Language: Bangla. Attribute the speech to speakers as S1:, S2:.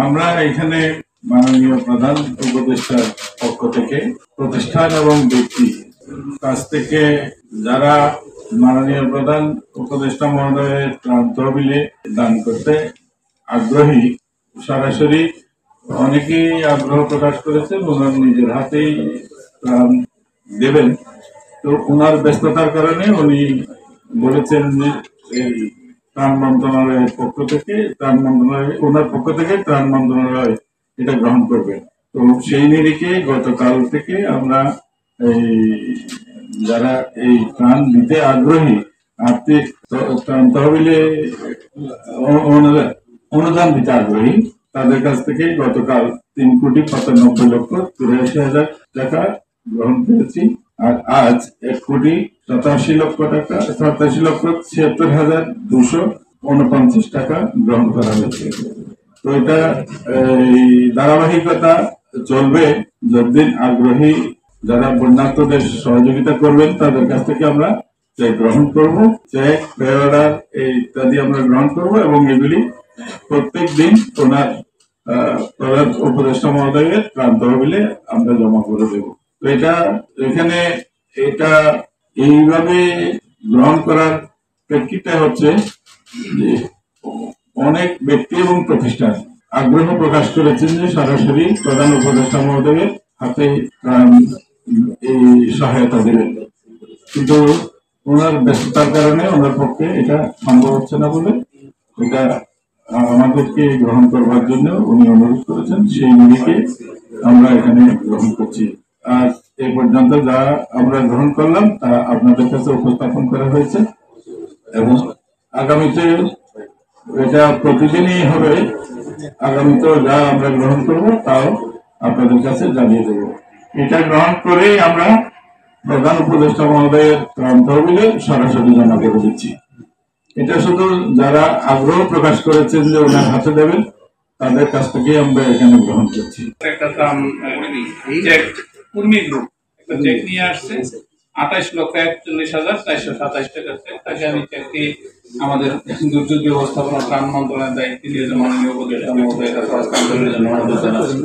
S1: আমরা এখানে মাননীয় প্রধান উপদেষ্টার পক্ষ থেকে প্রতিষ্ঠান এবং ব্যক্তি কাছ থেকে যারা মাননীয় প্রধান উপদেষ্টা মহোদয়ের তহবিলে দান করতে আগ্রহী, সরাসরি অনেকেই আগ্রহ প্রকাশ করেছেন ওনার নিজের হাতেই দেবেন। তো ওনার ব্যস্ততার কারণে উনি বলেছেন যে এই ত্রাণ মন্ত্রণালয়ের পক্ষ থেকে ওনার পক্ষ থেকে ত্রাণ মন্ত্রণালয় এটা গ্রহণ করবেন। তো সেই নিরিখে গতকাল থেকে আমরা এই যারা এই ত্রাণ দিতে আগ্রহী আর্থিক তহবিলে অনুদান দিতে আগ্রহী তাদের কাছ থেকে গতকাল 3,95,83,000 টাকা গ্রহণ করেছি। আর আজ 1,87,76,249 টাকা গ্রহণ করা হয়েছে। তো এটা ধারাবাহিকতা চলবে যতদিন আগ্রহী যারা বন্যার্থদের সহযোগিতা করবেন তাদের কাছ থেকে আমরা চেক গ্রহণ করব, চেক পে অর্ডার ইত্যাদি আমরা গ্রহণ করব এবং এগুলি প্রত্যেক দিন ওনার প্রধান উপদেষ্টা মহোদয়ের ত্রাণ তহবিলে আমরা জমা করে দেব। তো এখানে এইভাবে গ্রহণ করার প্রেক্ষিতে হচ্ছে যে অনেক ব্যক্তি এবং প্রতিষ্ঠান আগ্রহ প্রকাশ করেছেন যে সরাসরি প্রধান উপদেষ্টা মহোদয়ের হাতে এই সহায়তা দেবেন, কিন্তু ওনার ব্যস্ততার কারণে ওনার পক্ষে এটা সম্ভব হচ্ছে না বলে এটা আমাদেরকে গ্রহণ করবার জন্য উনি অনুরোধ করেছেন। সেই নিরিখে আমরা এখানে গ্রহণ করছি। আর এই পর্যন্ত যা আমরা গ্রহণ করলাম তা আপনাদের কাছে উপস্থাপন করা হয়েছে এবং আগামীতে এটা প্রতিদিনই হবে। আগামীতে যা আমরা গ্রহণ করব তাও আপনাদের কাছে জানিয়ে দেব। এটা গ্রহণ করেই আমরা প্রধান উপদেষ্টা মহোদয়ের ত্রাণ তহবিলে সরাসরি জমা করে দিচ্ছি। এটা শুধু যারা আগ্রহ প্রকাশ করেছেন যে ওনার হাতে দেবেন তাদের কাছ থেকে আমরা এখানে গ্রহণ করছি।
S2: একটা কর্মী গ্রুপ একটা চেক নিয়ে আসছে 28,41,427 টাকা চেক। তাকে আমি চেকটি আমাদের দুর্যোগ ব্যবস্থাপনা ত্রাণ মন্ত্রণালয়ের দায়িত্বে নিয়ে মাননীয় উপদেষ্টা মহোদয়ের কাছে হস্তান্তরের জন্য অনুরোধ জানাচ্ছি।